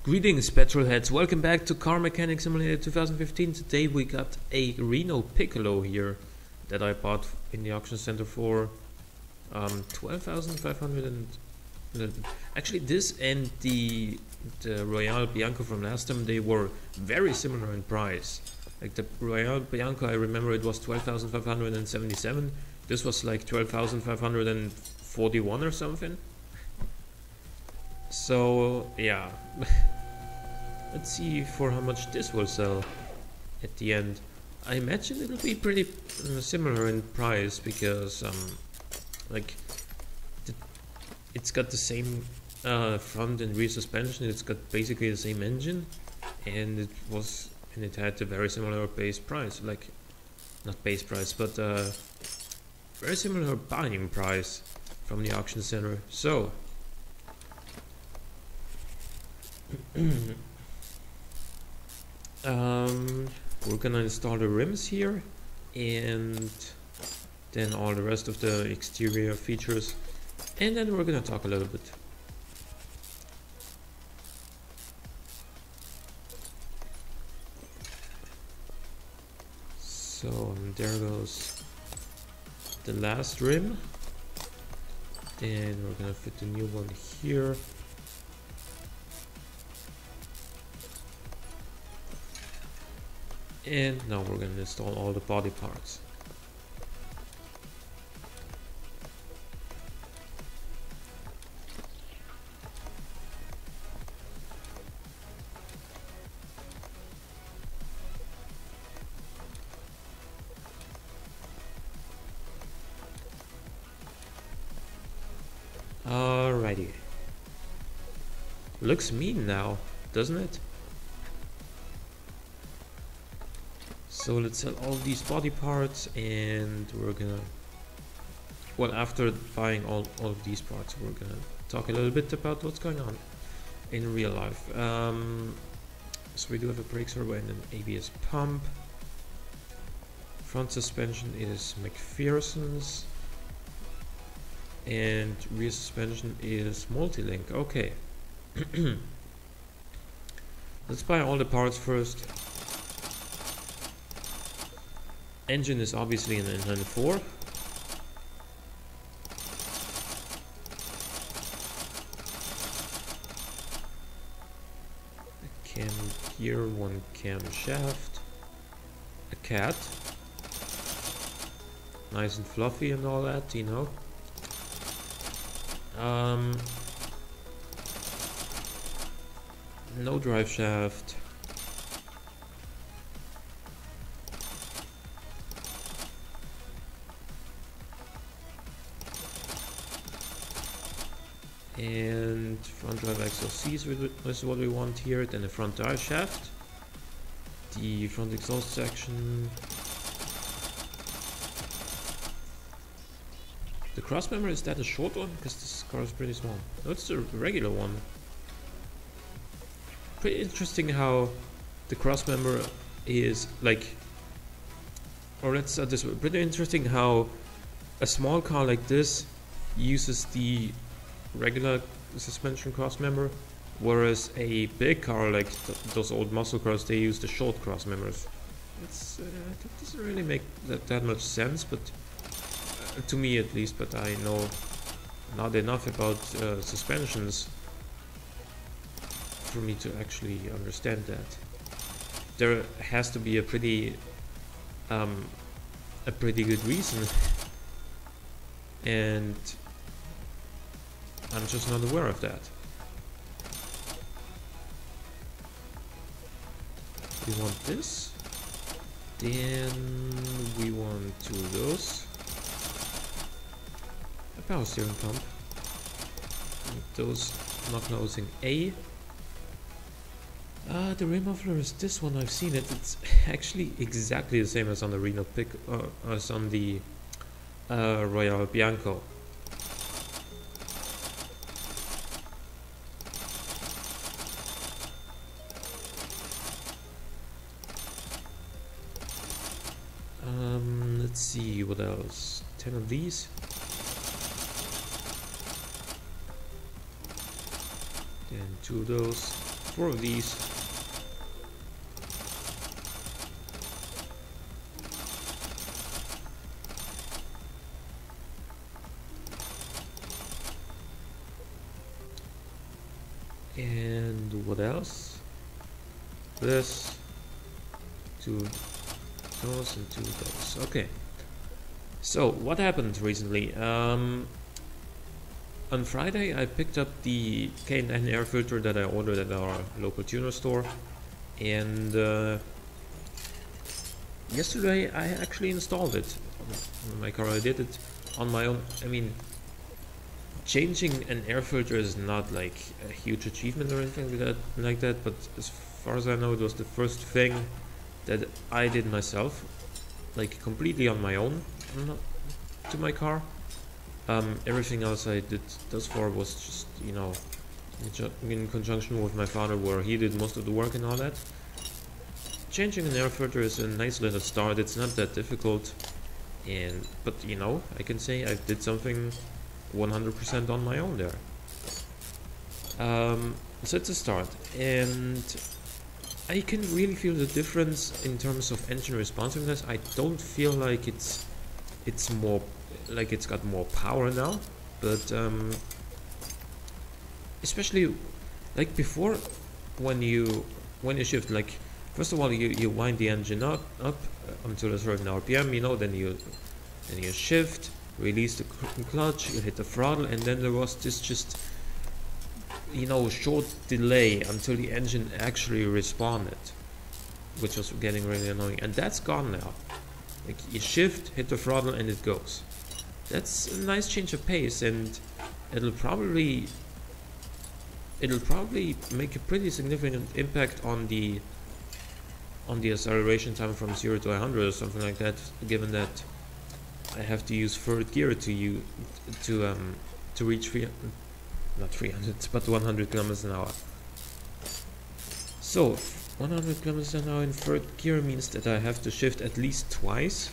Greetings petrolheads, welcome back to Car Mechanic Simulator 2015. Today we got a Renault Piccolo here that I bought in the auction center for 12,500 and actually this and the Royale Bianco from last time, they were very similar in price. Like the Royale Bianco, I remember it was 12,577. This was like 12,541 or something. So yeah. Let's see for how much this will sell at the end. I imagine it'll be pretty similar in price because like it's got the same front and rear suspension. It's got basically the same engine, and it had a very similar base price, like not base price, but very similar buying price from the auction center. So we're gonna install the rims here and then all the rest of the exterior features, and then we're gonna talk a little bit. So there goes the last rim, then we're gonna fit the new one here. And now we're going to install all the body parts. Alrighty. Looks mean now, doesn't it? So let's sell all these body parts, and we're gonna, well, after buying all of these parts, we're gonna talk a little bit about what's going on in real life. So we do have a brake servo and an ABS pump. Front suspension is McPherson's, and rear suspension is Multilink. Okay. Let's buy all the parts first. Engine is obviously an N94. A cam gear, one cam shaft, a cat, nice and fluffy and all that, you know. No drive shaft. And front drive exhaust is what we want here. Then the front drive shaft, the front exhaust section, the cross member. Is that a short one? Because this car is pretty small. No, it's a regular one. Pretty interesting how the cross member is like, or let's start this way. Pretty interesting how a small car like this uses the regular suspension cross member, whereas a big car like those old muscle cars, they use the short cross members. It's it doesn't really make that much sense, but to me at least. But I know not enough about suspensions for me to actually understand that. There has to be a pretty good reason, and I'm just not aware of that. We want this, then we want two of those, a power steering pump, and those knock nosing A. The rim muffler is this one. I've seen it. It's actually exactly the same as on the Renault as on the Royale Bianco. Let's see what else. 10 of these. Then 2 of those. 4 of these. And what else? This, 2 those and 2 those. Okay. So what happened recently? On Friday I picked up the K&N air filter that I ordered at our local tuner store, and yesterday I actually installed it on my car. I did it on my own. I mean, changing an air filter is not like a huge achievement or anything like that, but as far as I know, it was the first thing that I did myself, like completely on my own, to my car. Everything else I did thus far was just, you know, in conjunction with my father, where he did most of the work and all that. Changing an air filter is a nice little start. It's not that difficult, but you know, I can say I did something 100% on my own there. So it's a start, and I can really feel the difference in terms of engine responsiveness. I don't feel like it's more like it's got more power now, but especially like before, when you shift, like first of all you wind the engine up until a certain RPM, you know, then you shift, release the clutch, you hit the throttle, and then there was this just, you know, short delay until the engine actually responded, which was getting really annoying, and that's gone now. Like you shift, hit the throttle, and it goes. That's a nice change of pace, and it'll probably make a pretty significant impact on the acceleration time from 0 to 100 or something like that, given that I have to use third gear to reach not 300 but 100 kilometers an hour. So 100 kilometers an hour in third gear means that I have to shift at least twice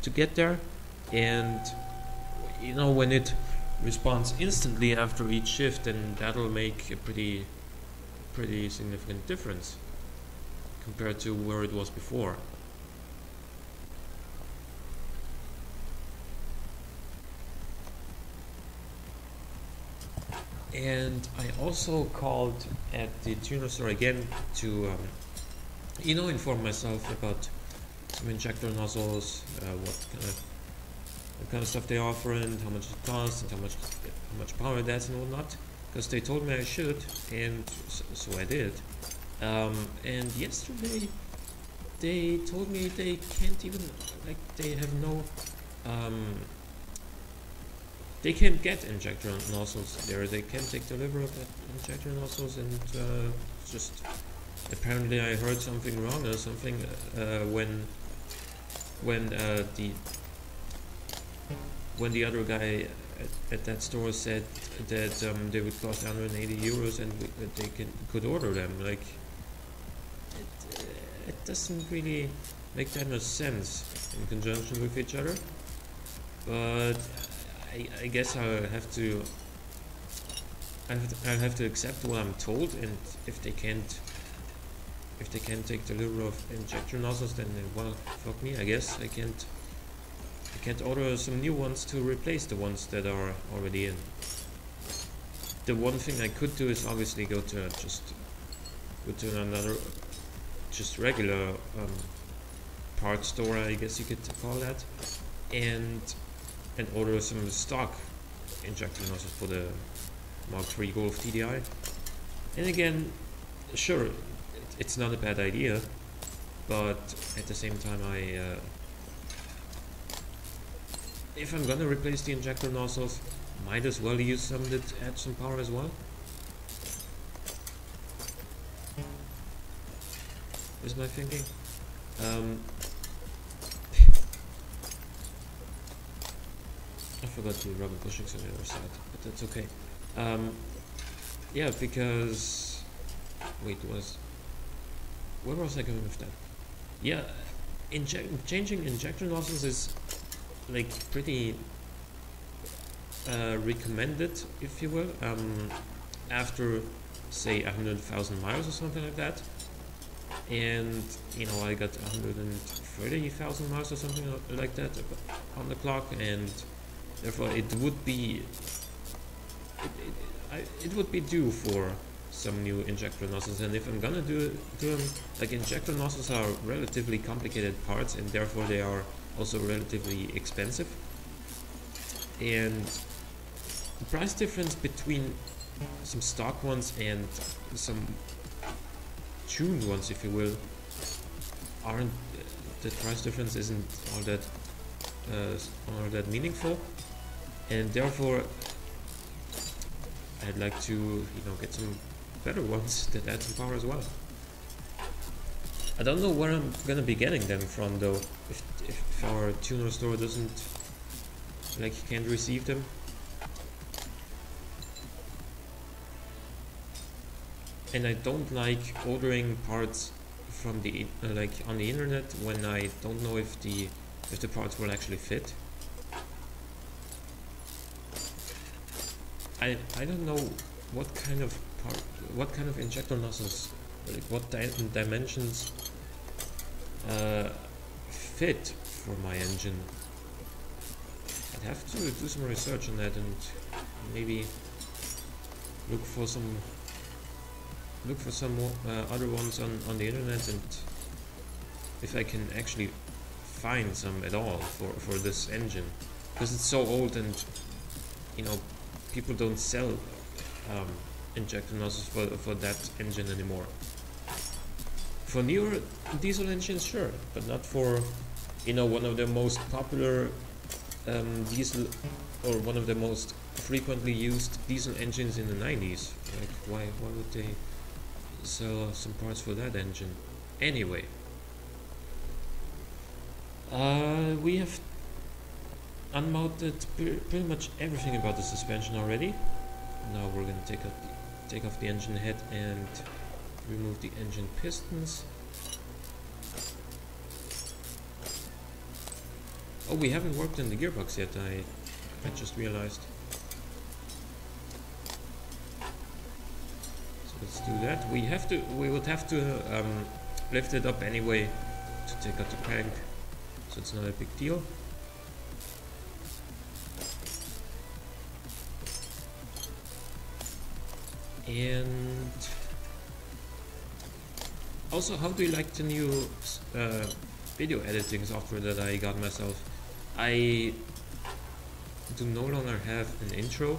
to get there, and you know, when it responds instantly after each shift, then that'll make a pretty significant difference compared to where it was before. And I also called at the tuner store again to you know, inform myself about some injector nozzles, what kind of stuff they offer, and how much it costs, and how much power it has and whatnot, because they told me I should, and so I did. And yesterday they told me they can't even, like, they have no they can't get injector nozzles there. They can't take delivery of that injector nozzles, and just apparently I heard something wrong or something when the other guy at that store said that they would cost 180 euros and that they could order them. Like, it doesn't really make that much sense in conjunction with each other, but I guess I'll have to accept what I'm told, and if they can't take delivery of injector nozzles, then well, fuck me. I guess I can't order some new ones to replace the ones that are already in. The one thing I could do is obviously go to another just regular parts store, I guess you could call that, and order some stock injector nozzles for the Mark III Golf TDI. And again, sure, it's not a bad idea, but at the same time, if I'm gonna replace the injector nozzles, might as well use some that add some power as well. Is my thinking. I forgot the rubber bushings on the other side, but that's okay. Yeah, because wait, where was I going with that? Yeah, changing injector nozzles is like pretty recommended, if you will, after say 100,000 miles or something like that, and you know I got 130,000 miles or something like that on the clock, and therefore it would be it would be due for some new injector nozzles. And if I'm gonna do them, like, injector nozzles are relatively complicated parts, and therefore they are also relatively expensive, and the price difference between some stock ones and some tuned ones, if you will, aren't the price difference isn't all that meaningful, and therefore I'd like to, you know, get some better ones that add some power as well. I don't know where I'm gonna be getting them from though, if our tuner store doesn't, like, can't receive them. And I don't like ordering parts from the like on the internet when I don't know if the parts will actually fit. I don't know what kind of injector nozzles, like what dimensions fit for my engine. I'd have to do some research on that and maybe look for some other ones on the internet, and if I can actually find some at all for this engine, because it's so old, and you know people don't sell injector nozzles for that engine anymore. For newer diesel engines, sure, but not for, you know, one of the most popular diesel, or one of the most frequently used diesel engines in the 90s. Like, why would they sell some parts for that engine? Anyway, we have unmounted pretty much everything about the suspension already. Now we're gonna take off the engine head and remove the engine pistons. Oh, we haven't worked on the gearbox yet, I just realized. So let's do that. We would have to lift it up anyway to take out the crank, so it's not a big deal. And also, how do you like the new video editing software that I got myself? I do no longer have an intro,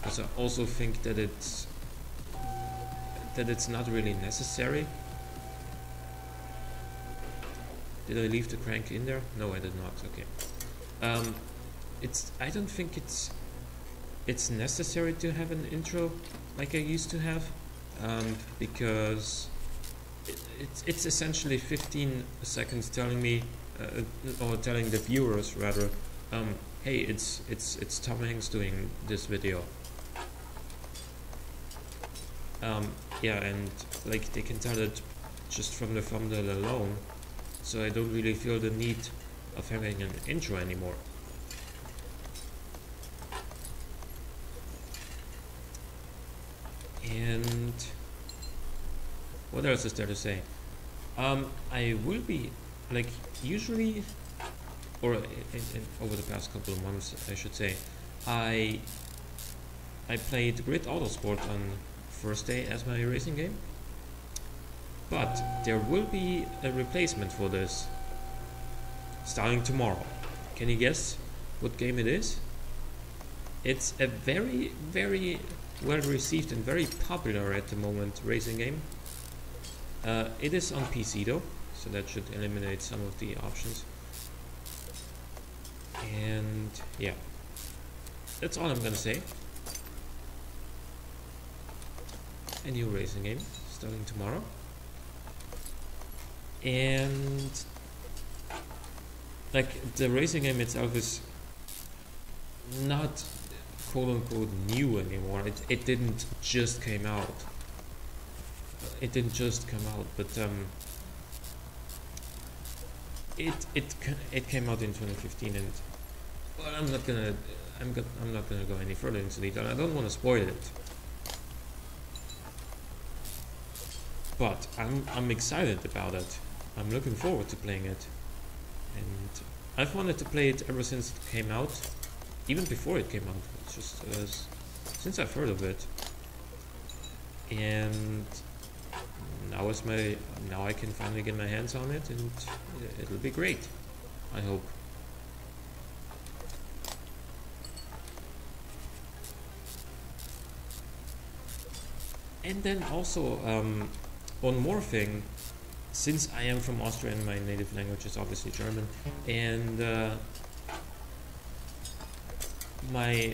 because I also think that it's not really necessary. Did I leave the crank in there? No, I did not. Okay. I don't think it's necessary to have an intro like I used to have, because it's essentially 15 seconds telling me, or telling the viewers rather, hey, it's Tom Hanks doing this video. Yeah, and like they can tell it just from the thumbnail alone, so I don't really feel the need of having an intro anymore. And what else is there to say? I will be, like, usually, or over the past couple of months, I should say, I played Grid Autosport on first day as my racing game, but there will be a replacement for this starting tomorrow. Can you guess what game it is? It's a very, very well received and very popular at the moment racing game. It is on PC though, so that should eliminate some of the options. And yeah, that's all I'm gonna say. A new racing game starting tomorrow, and like the racing game itself is not quote-unquote new anymore. It didn't just came out. It didn't just come out, but it came out in 2015, and well, I'm not gonna go any further into detail. I don't want to spoil it. but I'm excited about it. I'm looking forward to playing it, and I've wanted to play it ever since it came out, even before it came out. It's just since I've heard of it, and now I can finally get my hands on it, and it'll be great, I hope. And then also one more thing, since I am from Austria and my native language is obviously German, and my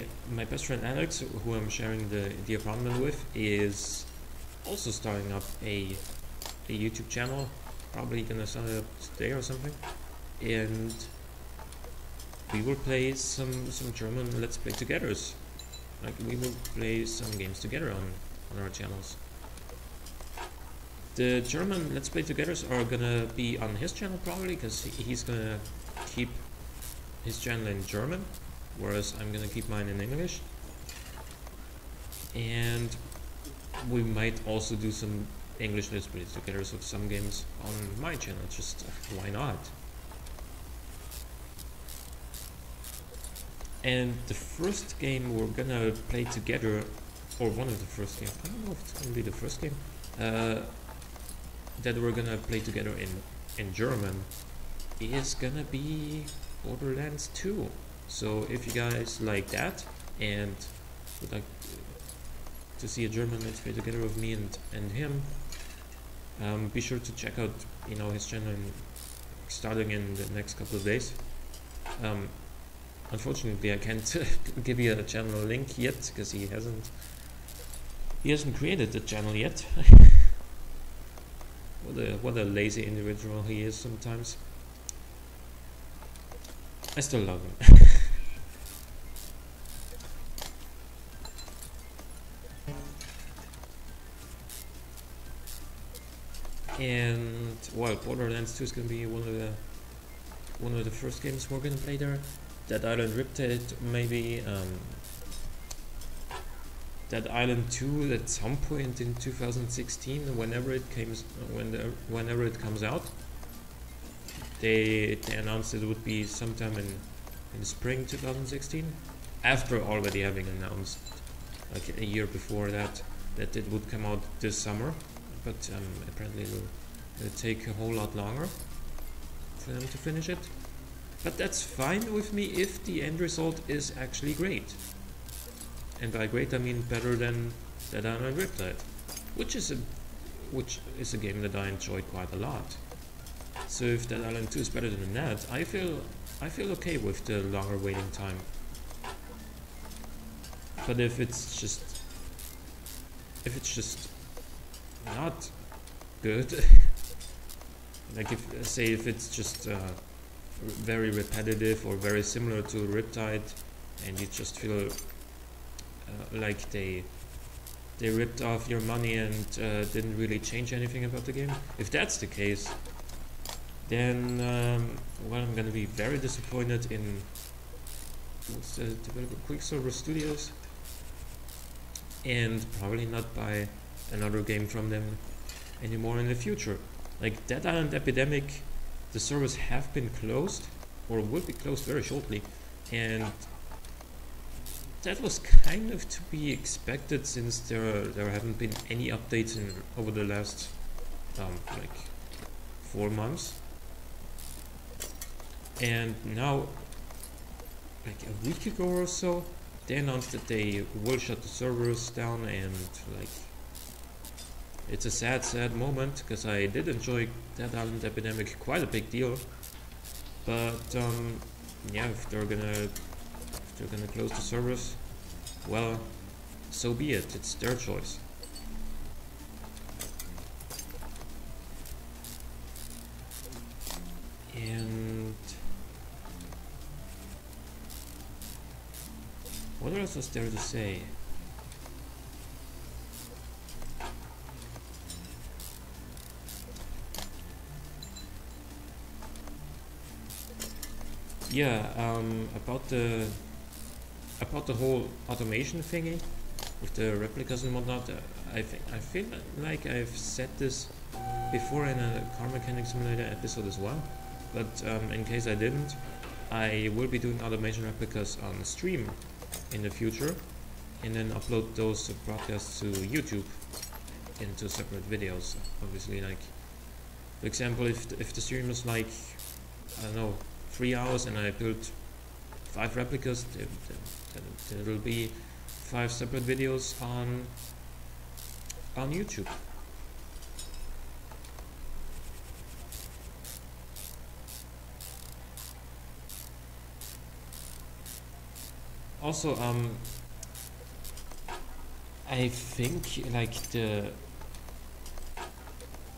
best friend Alex, who I'm sharing the apartment with, is also starting up a YouTube channel, probably gonna start it up today or something, and we will play some German Let's Play togethers. Like, we will play some games together on our channels. The German Let's Play togethers are gonna be on his channel probably, because he's gonna keep his channel in German, whereas I'm gonna keep mine in English. And we might also do some English Let's Plays togethers of some games on my channel, just why not? And the first game we're gonna play together, or one of the first games, I don't know if it's gonna be the first game, that we're gonna play together in German, is gonna be Borderlands 2. So if you guys like that and would like to see a German Let's Play together with me and him, be sure to check out his channel starting in the next couple of days. Unfortunately, I can't give you a channel link yet because he hasn't created the channel yet. What a lazy individual he is sometimes. I still love him. And well, Borderlands 2 is gonna be one of the first games we're gonna play there. Dead Island Riptide, maybe. Dead Island 2 at some point in 2016, whenever it comes out. They announced it would be sometime in spring 2016, after already having announced like a year before that it would come out this summer. But apparently it'll take a whole lot longer for them to finish it. But that's fine with me if the end result is actually great. And by great I mean better than Dead Island Riptide, which is a game that I enjoyed quite a lot. So if Dead Island 2 is better than that, I feel okay with the longer waiting time. But if it's just not good, like if it's just very repetitive or very similar to Riptide, and you just feel like they ripped off your money and didn't really change anything about the game, if that's the case, then well, I'm gonna be very disappointed in what's the developer, Quicksilver Studios, and probably not buy another game from them anymore in the future. Like Dead Island Epidemic, the servers have been closed or will be closed very shortly, and that was kind of to be expected since there haven't been any updates over the last like 4 months. And now, like a week ago or so, they announced that they will shut the servers down, and like it's a sad moment because I did enjoy Dead Island Epidemic quite a big deal. But yeah, if they're gonna close the servers, well, so be it. It's their choice. And what else is there to say? Yeah, about the whole automation thingy with the replicas and whatnot. I feel like I've said this before in a Car Mechanic Simulator episode as well, but in case I didn't, I will be doing automation replicas on stream in the future, and then upload those broadcasts to YouTube into separate videos. Obviously, like for example, if the stream was like, I don't know, 3 hours and I built 5 replicas, then it will be 5 separate videos on YouTube. Also, I think like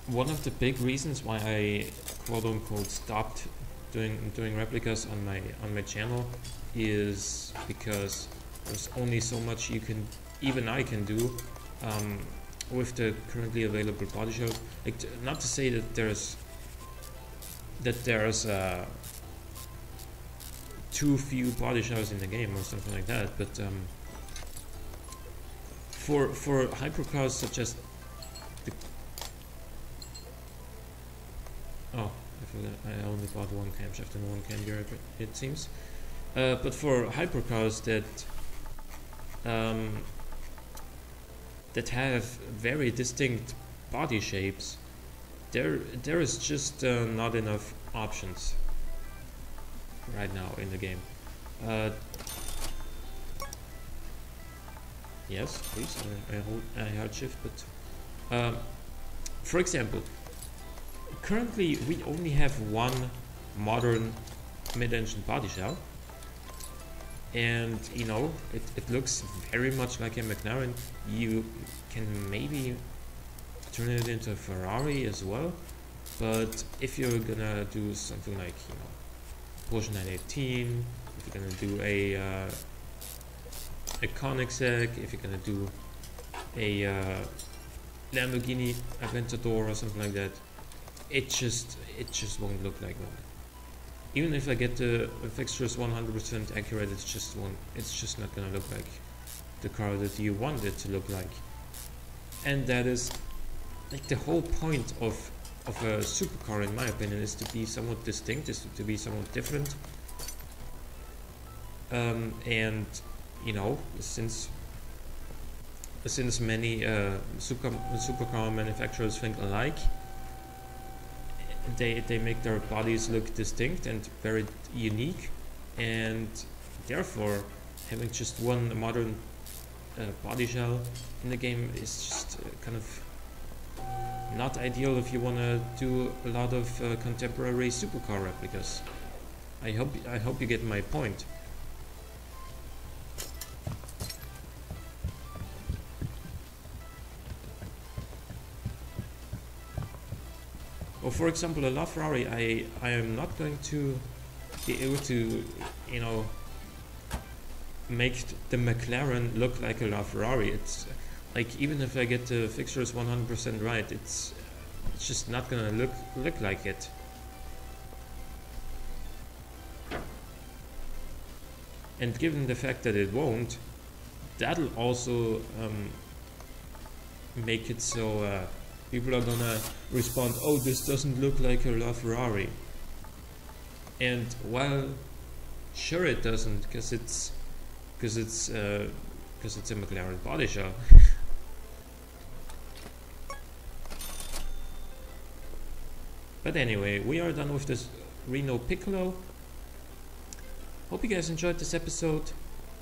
one of the big reasons why I quote unquote stopped doing replicas on my channel is because there's only so much even I can do with the currently available body shell. Like, not to say that there's too few body shells in the game or something like that, but for hypercars such as the I forgot, I only bought one camshaft and one cam gear, it seems. But for hypercars that have very distinct body shapes, there is just not enough options right now in the game. Yes, please. I held shift, but for example, currently we only have one modern mid-engine body shell, and you know it looks very much like a McLaren. You can maybe turn it into a Ferrari as well, but if you're gonna do something like, you know, Porsche 918, if you're gonna do a Koenigsegg, if you're gonna do a Lamborghini Aventador or something like that, it just won't look like one. Even if I get the fixtures 100% accurate, it's just not gonna look like the car that you want it to look like. And that is like the whole point of a supercar, in my opinion, is to be somewhat distinct, is to be somewhat different. And you know, since many supercar manufacturers think alike, they make their bodies look distinct and very unique, and therefore having just one modern body shell in the game is just kind of not ideal if you want to do a lot of contemporary supercar replicas. I hope you get my point. Or for example, a LaFerrari, I am not going to be able to, you know, make the McLaren look like a LaFerrari. It's like, even if I get the fixtures 100% right, it's just not gonna look like it. And given the fact that it won't, that'll also make it so people are gonna respond, oh, this doesn't look like a LaFerrari. And well, sure it doesn't, because it's a McLaren body shell. But anyway, we are done with this Renault Piccolo. Hope you guys enjoyed this episode.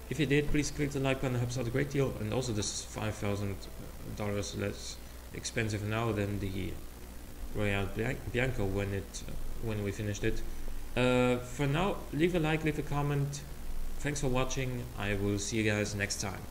If you did, please click the like button, it helps out a great deal. And also, this is $5,000 less expensive now than the Royale Bianco when we finished it. For now, leave a like, leave a comment. Thanks for watching. I will see you guys next time.